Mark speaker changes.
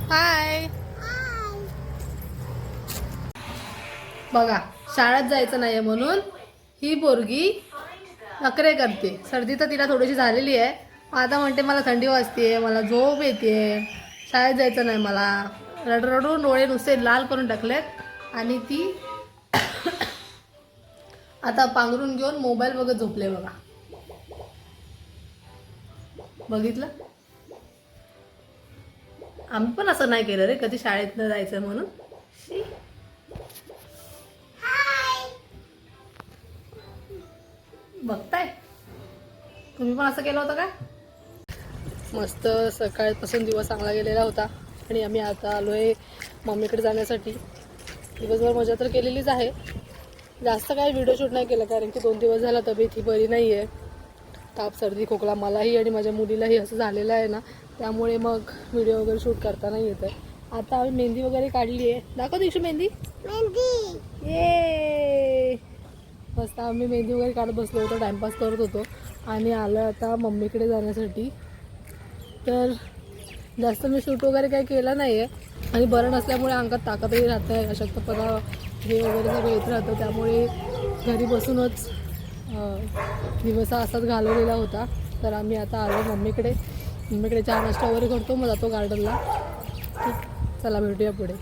Speaker 1: हाय. बघा शाळेत जायचं नाही म्हणून ही पोरगी नखरे करते. सर्दी तर तिला थोडीशी झालेली आहे. आता म्हणते मला थंडी वाजते, मला झोप येते, शाळेत जायचं नाही मला. रडरडून डोळे नुसते लाल करून टाकलेत आणि ती आता पांघरून घेऊन मोबाईल बघत झोपले. बघा बघितलं. आम्ही पण असं नाही केलं रे कधी शाळेत न जायचं म्हणून. बघताय तुम्ही पण असं केलं होतं का? मस्त सकाळपासून दिवस चांगला गेलेला होता आणि आम्ही आता आलोय मम्मीकडे जाण्यासाठी. दिवसभर मजा तर केलेलीच आहे. जास्त काही व्हिडिओ शूट नाही केलं कारण की 2 दिवस झाला तब्येत ही बरी नाही आहे. ताप सर्दी खोकला मलाही आणि माझ्या मुलीलाही असं झालेलं आहे ना, त्यामुळे मग व्हिडिओ वगैरे शूट करता नाही येत आहे. आता आम्ही मेहंदी वगैरे काढली आहे. दाखव दिवशी मेहंदी. ये मस्त आम्ही मेहंदी वगैरे काढत बसलो होतो, टाईमपास करत होतो आणि आलं आता मम्मीकडे जाण्यासाठी. तर जास्त मी शूट वगैरे काही केलं नाही आहे आणि बरं नसल्यामुळे अंगात ताकदही राहत आहे, अशक्तपणा हे वगैरे सगळं येत राहतं. त्यामुळे घरी बसूनच दिवस असाच घालवलेला होता. तर आम्ही आता आलो मम्मीकडे चहा नाश्ता वगैरे करतो, मग जातो गार्डनला. चला भेटूया पुढे.